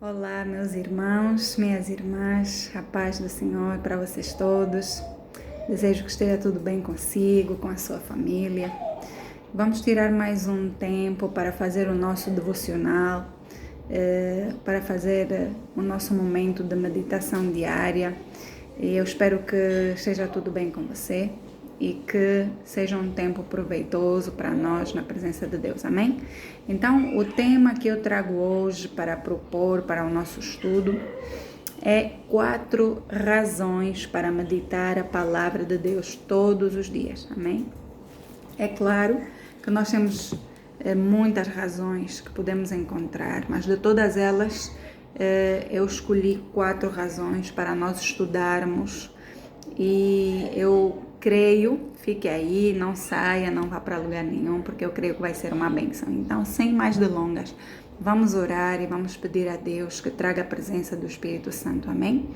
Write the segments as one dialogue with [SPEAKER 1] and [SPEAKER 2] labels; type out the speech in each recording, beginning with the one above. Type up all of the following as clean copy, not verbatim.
[SPEAKER 1] Olá, meus irmãos, minhas irmãs, a paz do Senhor para vocês todos. Desejo que esteja tudo bem consigo, com a sua família. Vamos tirar mais um tempo para fazer o nosso devocional, para fazer o nosso momento de meditação diária. E eu espero que esteja tudo bem com você e que seja um tempo proveitoso para nós na presença de Deus, amém? Então, o tema que eu trago hoje para propor para o nosso estudo é 4 razões para meditar a palavra de Deus todos os dias, amém? É claro que nós temos muitas razões que podemos encontrar, mas de todas elas eu escolhi 4 razões para nós estudarmos e eu creio, fique aí, não saia, não vá para lugar nenhum, porque eu creio que vai ser uma bênção. Então, sem mais delongas, vamos orar e vamos pedir a Deus que traga a presença do Espírito Santo, amém?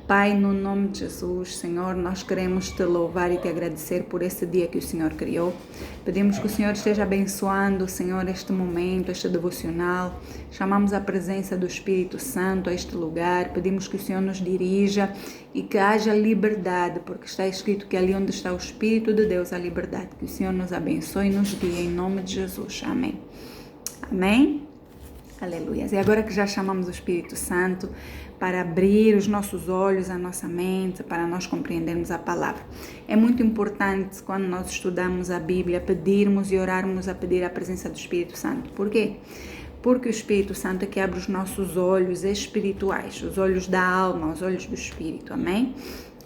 [SPEAKER 1] Pai, no nome de Jesus, Senhor, nós queremos te louvar e te agradecer por esse dia que o Senhor criou. Pedimos que o Senhor esteja abençoando, Senhor, este momento, este devocional. Chamamos a presença do Espírito Santo a este lugar. Pedimos que o Senhor nos dirija e que haja liberdade, porque está escrito que ali onde está o Espírito de Deus há liberdade. Que o Senhor nos abençoe e nos guie em nome de Jesus. Amém. Amém. Aleluia. E agora que já chamamos o Espírito Santo para abrir os nossos olhos, a nossa mente, para nós compreendermos a palavra. É muito importante, quando nós estudamos a Bíblia, pedirmos e orarmos a pedir a presença do Espírito Santo. Por quê? Porque o Espírito Santo é que abre os nossos olhos espirituais, os olhos da alma, os olhos do Espírito, amém?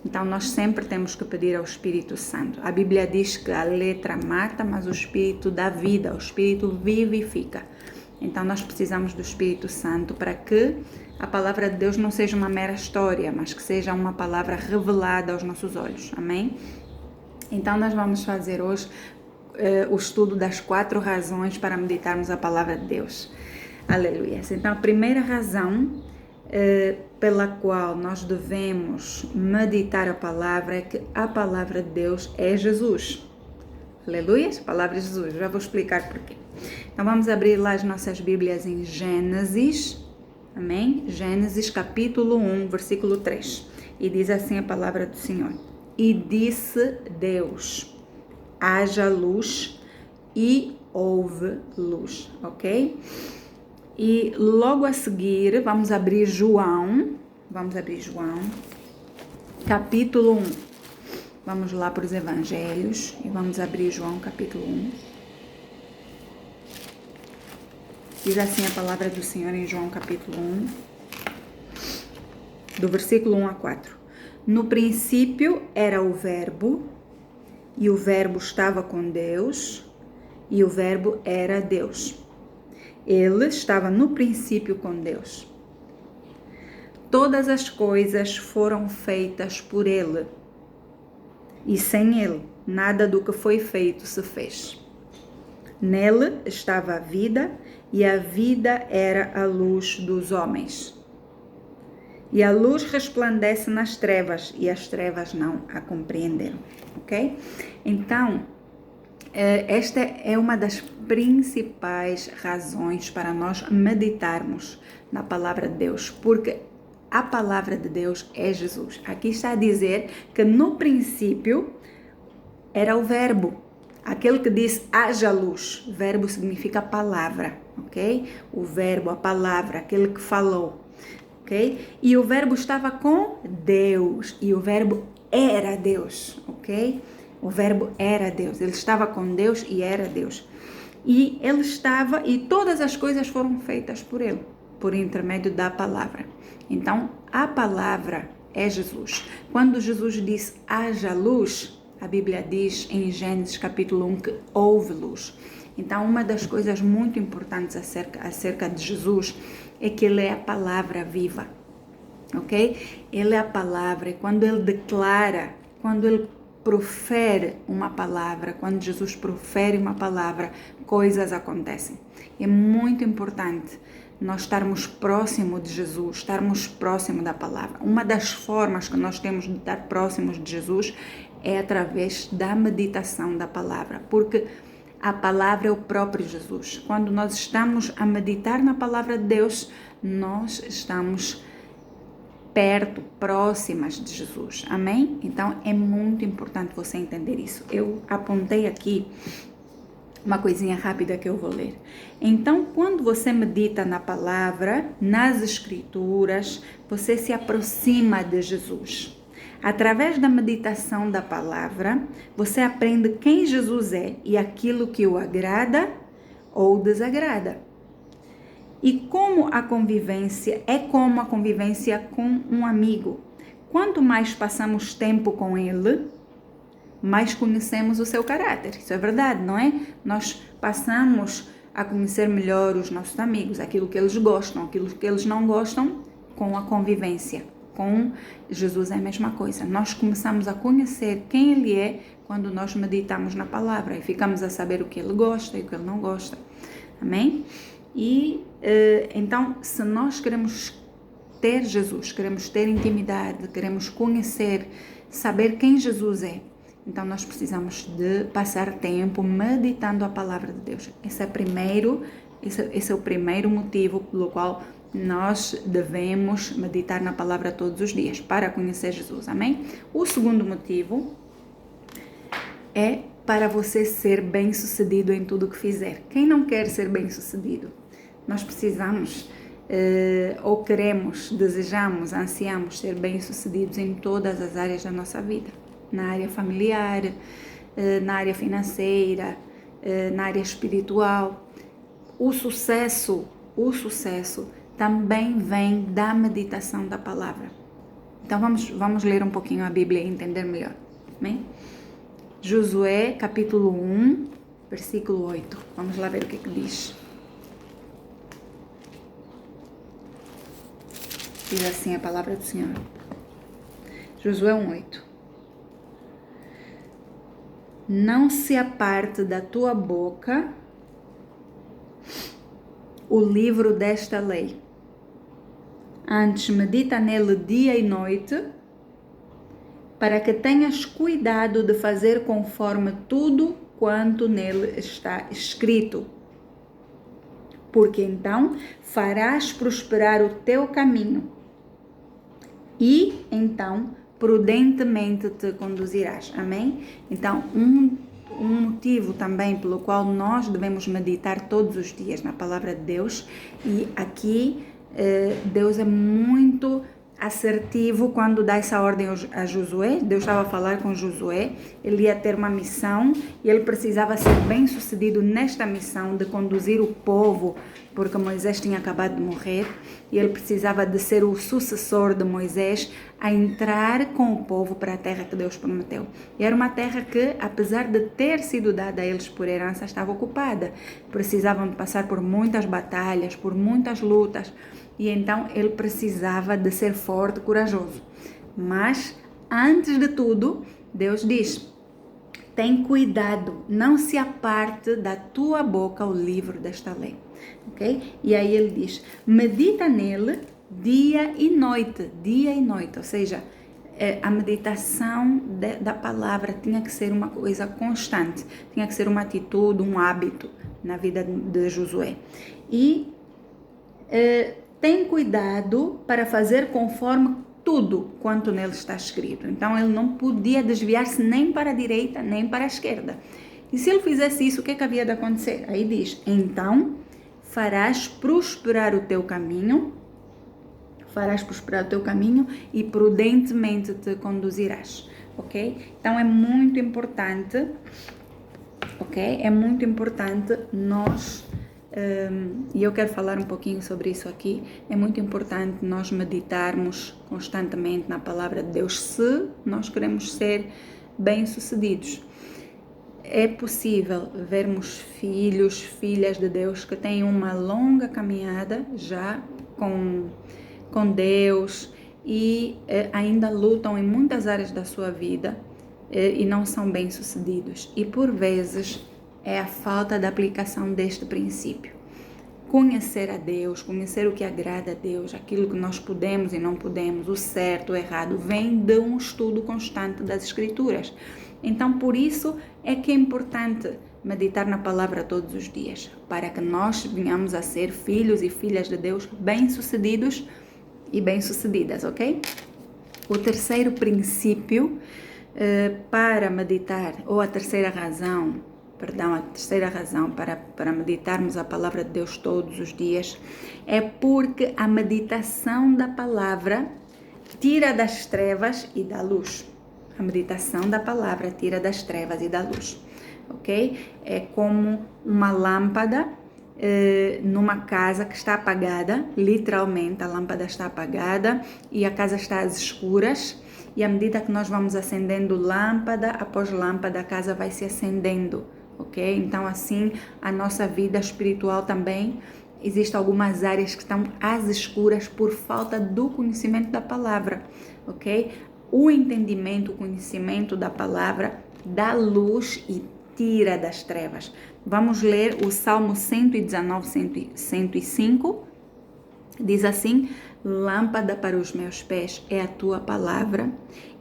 [SPEAKER 1] Então, nós sempre temos que pedir ao Espírito Santo. A Bíblia diz que a letra mata, mas o Espírito dá vida, o Espírito vivifica. Então, nós precisamos do Espírito Santo para que a palavra de Deus não seja uma mera história, mas que seja uma palavra revelada aos nossos olhos, amém? Então, nós vamos fazer hoje o estudo das 4 razões para meditarmos a palavra de Deus. Aleluia. Então, a primeira razão pela qual nós devemos meditar a palavra é que a palavra de Deus é Jesus. Aleluia, a palavra de Jesus. Já vou explicar porquê. Então, vamos abrir lá as nossas Bíblias em Gênesis, amém? Gênesis capítulo 1, versículo 3. E diz assim a palavra do Senhor. E disse Deus, haja luz, e houve luz, ok? E logo a seguir, vamos abrir João, capítulo 1. Vamos lá para os evangelhos e vamos abrir João capítulo 1. Diz assim a palavra do Senhor em João capítulo 1, do versículo 1 a 4. No princípio era o Verbo, e o Verbo estava com Deus, e o Verbo era Deus. Ele estava no princípio com Deus. Todas as coisas foram feitas por ele, e sem ele, nada do que foi feito se fez. Nele estava a vida, e a vida era a luz dos homens. E a luz resplandece nas trevas, e as trevas não a compreenderam. Ok? Então, esta é uma das principais razões para nós meditarmos na palavra de Deus, porque a palavra de Deus é Jesus. Aqui está a dizer que no princípio era o Verbo, aquele que disse haja luz. Verbo significa palavra, ok? O Verbo, a palavra, aquele que falou, ok? E o Verbo estava com Deus, e o Verbo era Deus, ok? O Verbo era Deus, ele estava com Deus e era Deus. E ele estava, e todas as coisas foram feitas por ele, por intermédio da palavra. Então, a palavra é Jesus. Quando Jesus disse haja luz, a Bíblia diz em Gênesis capítulo 1 que houve luz. Então, uma das coisas muito importantes acerca de Jesus é que ele é a palavra viva, ok? Ele é a palavra, e quando ele declara, quando ele profere uma palavra, quando Jesus profere uma palavra, coisas acontecem. É muito importante nós estarmos próximo de Jesus, estarmos próximo da palavra. Uma das formas que nós temos de estar próximos de Jesus é através da meditação da palavra, porque a palavra é o próprio Jesus. Quando nós estamos a meditar na palavra de Deus, nós estamos perto, próximas de Jesus, amém? Então é muito importante você entender isso. Eu apontei aqui uma coisinha rápida que eu vou ler. Então, quando você medita na palavra, nas escrituras, você se aproxima de Jesus. Através da meditação da palavra, você aprende quem Jesus é e aquilo que o agrada ou desagrada. E como a convivência com um amigo. Quanto mais passamos tempo com ele, mais conhecemos o seu caráter. Isso é verdade, não é? Nós passamos a conhecer melhor os nossos amigos, aquilo que eles gostam, aquilo que eles não gostam, com a convivência. Com Jesus é a mesma coisa. Nós começamos a conhecer quem ele é quando nós meditamos na palavra e ficamos a saber o que ele gosta e o que ele não gosta. Amém? E então, se nós queremos ter Jesus, queremos ter intimidade, queremos conhecer, saber quem Jesus é, então nós precisamos de passar tempo meditando a palavra de Deus. Esse é o primeiro motivo pelo qual nós devemos meditar na palavra todos os dias, para conhecer Jesus, amém? O segundo motivo é para você ser bem-sucedido em tudo que fizer. Quem não quer ser bem-sucedido? Nós precisamos, ou queremos, desejamos, ansiamos ser bem-sucedidos em todas as áreas da nossa vida. Na área familiar, na área financeira, na área espiritual. O sucesso também vem da meditação da palavra. Então vamos ler um pouquinho a Bíblia e entender melhor. Amém? Josué, capítulo 1, versículo 8. Vamos lá ver o que diz. Diz assim a palavra do Senhor. Josué 1:8. Não se aparte da tua boca o livro desta lei. Antes medita nele dia e noite, para que tenhas cuidado de fazer conforme tudo quanto nele está escrito. Porque então farás prosperar o teu caminho e então prudentemente te conduzirás. Amém? Então, um motivo também pelo qual nós devemos meditar todos os dias na palavra de Deus, e aqui Deus é muito assertivo quando dá essa ordem a Josué. Deus estava a falar com Josué, ele ia ter uma missão e ele precisava ser bem sucedido nesta missão de conduzir o povo, porque Moisés tinha acabado de morrer e ele precisava de ser o sucessor de Moisés a entrar com o povo para a terra que Deus prometeu. E era uma terra que, apesar de ter sido dada a eles por herança, estava ocupada. Precisavam de passar por muitas batalhas, por muitas lutas, e então ele precisava de ser forte e corajoso. Mas, antes de tudo, Deus diz: tem cuidado, não se aparte da tua boca o livro desta lei. Ok? E aí ele diz: medita nele dia e noite, ou seja, a meditação da palavra tinha que ser uma coisa constante, tinha que ser uma atitude, um hábito na vida de Josué. E tem cuidado para fazer conforme tudo quanto nele está escrito. Então ele não podia desviar-se nem para a direita nem para a esquerda. E se ele fizesse isso, o que havia de acontecer? Aí diz: então farás prosperar o teu caminho, e prudentemente te conduzirás. Ok? Então é muito importante, nós, e eu quero falar um pouquinho sobre isso aqui, é muito importante nós meditarmos constantemente na palavra de Deus se nós queremos ser bem-sucedidos. É possível vermos filhas de Deus que têm uma longa caminhada já com Deus e ainda lutam em muitas áreas da sua vida e não são bem-sucedidos. E por vezes é a falta da aplicação deste princípio. Conhecer a Deus, conhecer o que agrada a Deus, aquilo que nós podemos e não podemos, o certo, o errado, vem de um estudo constante das Escrituras. Então, por isso é que é importante meditar na palavra todos os dias, para que nós venhamos a ser filhos e filhas de Deus bem-sucedidos e bem-sucedidas, ok? O terceiro princípio para meditar, ou a terceira razão para meditarmos a palavra de Deus todos os dias, é porque a meditação da palavra tira das trevas e da luz. A meditação da palavra tira das trevas e da luz, ok? É como uma lâmpada numa casa que está apagada, literalmente a lâmpada está apagada e a casa está às escuras, e à medida que nós vamos acendendo lâmpada após lâmpada, a casa vai se acendendo, ok? Então assim, a nossa vida espiritual também, existem algumas áreas que estão às escuras por falta do conhecimento da palavra, ok? O entendimento, o conhecimento da palavra dá luz e tira das trevas. Vamos ler o Salmo 119, 105. Diz assim: lâmpada para os meus pés é a tua palavra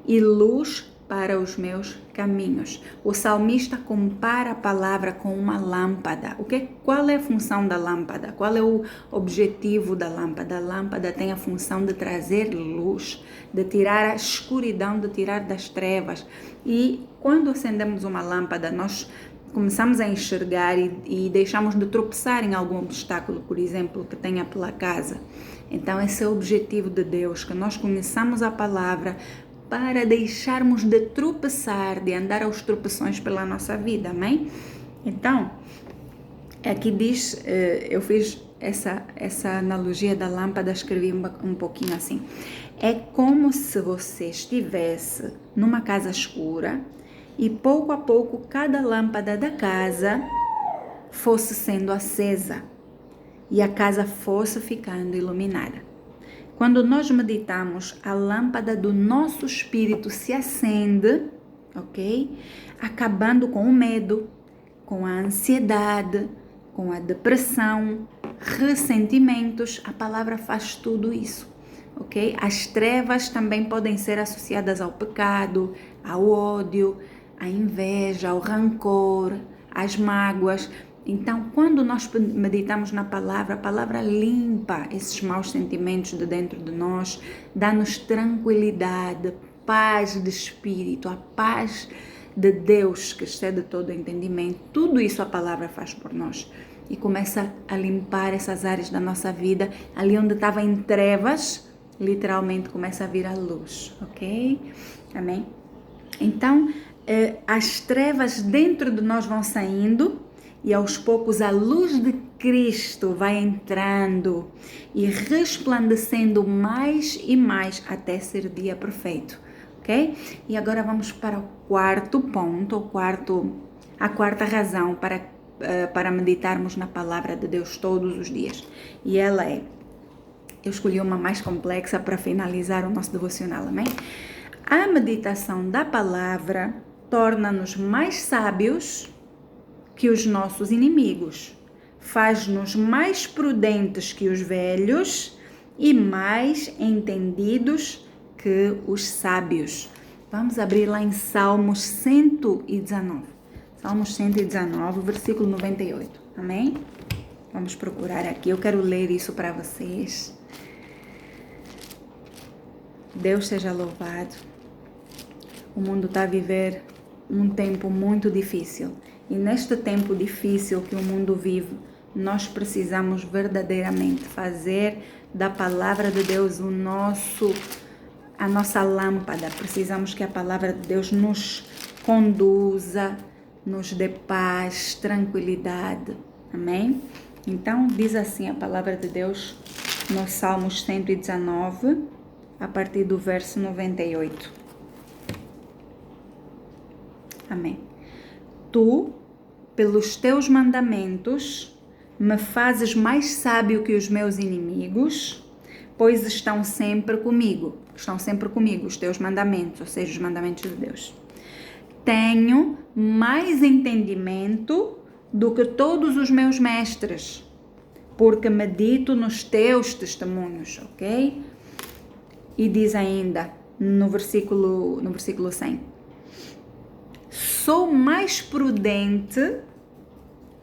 [SPEAKER 1] e luz para os meus caminhos. O salmista compara a palavra com uma lâmpada. Qual é a função da lâmpada? Qual é o objetivo da lâmpada? A lâmpada tem a função de trazer luz, de tirar a escuridão, de tirar das trevas. E quando acendemos uma lâmpada, nós começamos a enxergar e deixamos de tropeçar em algum obstáculo, por exemplo, que tenha pela casa. Então esse é o objetivo de Deus, que nós conheçamos a palavra para deixarmos de tropeçar, de andar aos tropeções pela nossa vida, amém? Então, aqui diz, eu fiz essa analogia da lâmpada, escrevi um pouquinho assim. É como se você estivesse numa casa escura e pouco a pouco cada lâmpada da casa fosse sendo acesa e a casa fosse ficando iluminada. Quando nós meditamos, a lâmpada do nosso espírito se acende, ok? Acabando com o medo, com a ansiedade, com a depressão, ressentimentos. A palavra faz tudo isso, ok? As trevas também podem ser associadas ao pecado, ao ódio, à inveja, ao rancor, às mágoas. Então, quando nós meditamos na palavra, a palavra limpa esses maus sentimentos de dentro de nós, dá-nos tranquilidade, paz de espírito, a paz de Deus que excede todo o entendimento. Tudo isso a palavra faz por nós e começa a limpar essas áreas da nossa vida. Ali onde estava em trevas, literalmente começa a vir a luz, ok? Amém? Então, as trevas dentro de nós vão saindo, e aos poucos a luz de Cristo vai entrando e resplandecendo mais e mais até ser dia perfeito, ok? E agora vamos para o quarto ponto, a quarta razão para meditarmos na palavra de Deus todos os dias. E ela é, eu escolhi uma mais complexa para finalizar o nosso devocional, amém? A meditação da palavra torna-nos mais sábios que os nossos inimigos, faz-nos mais prudentes que os velhos e mais entendidos que os sábios. Vamos abrir lá em Salmos 119. Salmos 119, versículo 98. Amém? Vamos procurar aqui. Eu quero ler isso para vocês. Deus seja louvado. O mundo está a viver um tempo muito difícil. E neste tempo difícil que o mundo vive, nós precisamos verdadeiramente fazer da palavra de Deus a nossa lâmpada. Precisamos que a palavra de Deus nos conduza, nos dê paz, tranquilidade. Amém? Então, diz assim a palavra de Deus no Salmos 119, a partir do verso 98. Amém. Tu, pelos teus mandamentos, me fazes mais sábio que os meus inimigos, pois estão sempre comigo os teus mandamentos, ou seja, os mandamentos de Deus. Tenho mais entendimento do que todos os meus mestres, porque medito nos teus testemunhos, ok? E diz ainda no versículo 100, sou mais prudente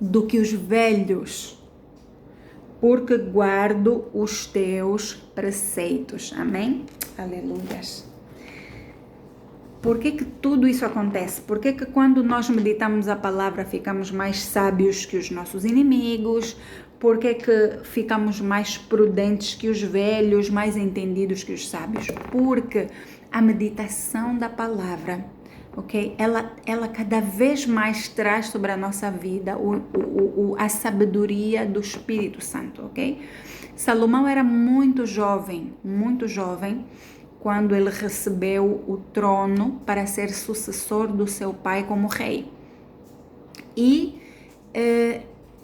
[SPEAKER 1] do que os velhos, porque guardo os teus preceitos. Amém? Aleluias. Por que tudo isso acontece? Por que quando nós meditamos a palavra ficamos mais sábios que os nossos inimigos? Por que ficamos mais prudentes que os velhos, mais entendidos que os sábios? Porque a meditação da palavra, ok? Ela cada vez mais traz sobre a nossa vida a sabedoria do Espírito Santo, ok? Salomão era muito jovem, quando ele recebeu o trono para ser sucessor do seu pai como rei. E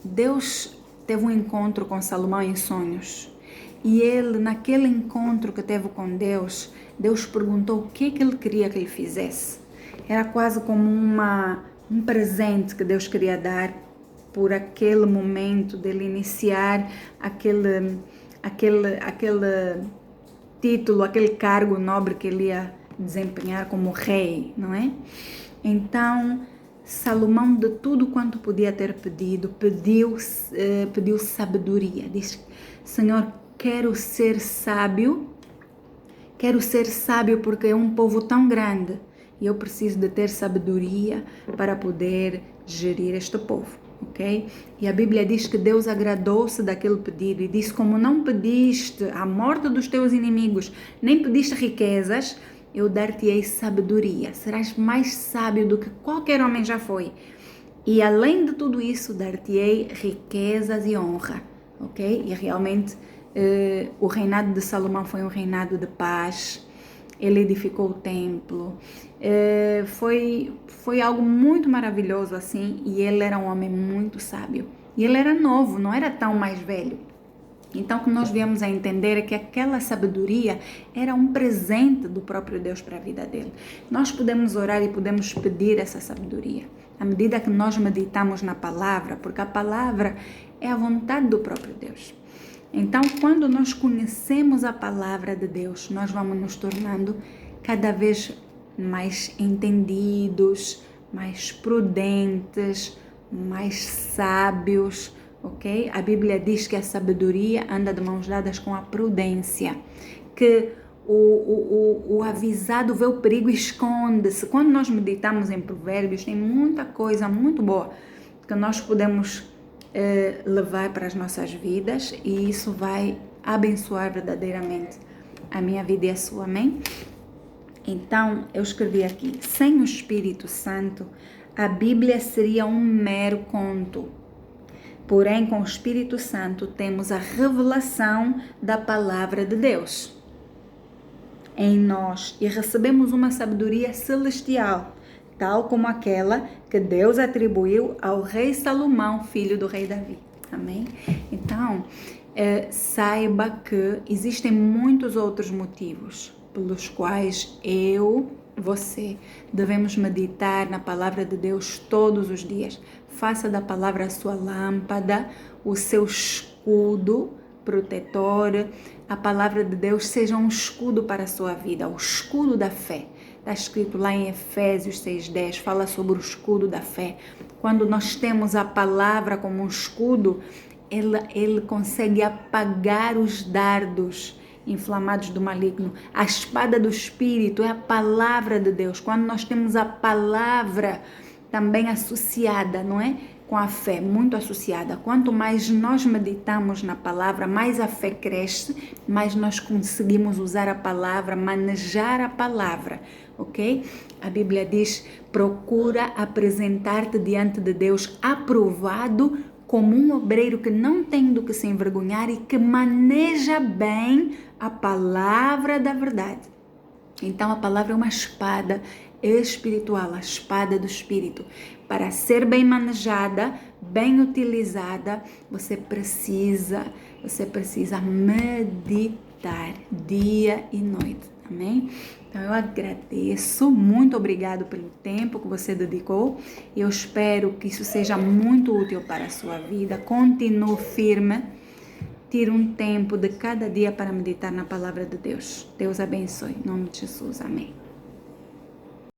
[SPEAKER 1] Deus teve um encontro com Salomão em sonhos. E ele, naquele encontro que teve com Deus, Deus perguntou o que ele queria que ele fizesse. Era quase como um presente que Deus queria dar por aquele momento dele iniciar aquele título, aquele cargo nobre que ele ia desempenhar como rei, não é? Então, Salomão, de tudo quanto podia ter pediu sabedoria. Diz: Senhor, quero ser sábio porque é um povo tão grande e eu preciso de ter sabedoria para poder gerir este povo, ok? E a Bíblia diz que Deus agradou-se daquele pedido e disse: como não pediste a morte dos teus inimigos, nem pediste riquezas, eu dar-te-ei sabedoria, serás mais sábio do que qualquer homem já foi. E além de tudo isso, dar-te-ei riquezas e honra, ok? E realmente o reinado de Salomão foi um reinado de paz. Ele edificou o templo. Foi algo muito maravilhoso assim, e ele era um homem muito sábio. E ele era novo, não era tão mais velho. Então, o que nós viemos a entender é que aquela sabedoria era um presente do próprio Deus para a vida dele. Nós podemos orar e podemos pedir essa sabedoria, à medida que nós meditamos na palavra, porque a palavra é a vontade do próprio Deus. Então, quando nós conhecemos a palavra de Deus, nós vamos nos tornando cada vez mais entendidos, mais prudentes, mais sábios, ok? A Bíblia diz que a sabedoria anda de mãos dadas com a prudência, que o avisado vê o perigo e esconde-se. Quando nós meditamos em Provérbios, tem muita coisa muito boa que nós podemos levar para as nossas vidas, e isso vai abençoar verdadeiramente a minha vida e a sua, amém? Então, eu escrevi aqui: sem o Espírito Santo, a Bíblia seria um mero conto. Porém, com o Espírito Santo, temos a revelação da palavra de Deus em nós e recebemos uma sabedoria celestial, tal como aquela que Deus atribuiu ao rei Salomão, filho do rei Davi. Amém? Então, saiba que existem muitos outros motivos pelos quais você devemos meditar na palavra de Deus todos os dias. Faça da palavra a sua lâmpada, o seu escudo protetor. A palavra de Deus seja um escudo para a sua vida, o escudo da fé. Está escrito lá em Efésios 6:10, fala sobre o escudo da fé. Quando nós temos a palavra como um escudo, ele consegue apagar os dardos inflamados do maligno. A espada do Espírito é a palavra de Deus. Quando nós temos a palavra também associada, não é? Com a fé, muito associada. Quanto mais nós meditamos na palavra, mais a fé cresce, mais nós conseguimos usar a palavra, manejar a palavra, ok? A Bíblia diz: procura apresentar-te diante de Deus aprovado, como um obreiro que não tem do que se envergonhar e que maneja bem a palavra da verdade. Então, a palavra é uma espada espiritual, a espada do Espírito. Para ser bem manejada, bem utilizada, você precisa meditar dia e noite. Amém? Então, eu agradeço, muito obrigado pelo tempo que você dedicou. Eu espero que isso seja muito útil para a sua vida. Continue firme. Tire um tempo de cada dia para meditar na palavra de Deus. Deus abençoe. Em nome de Jesus. Amém.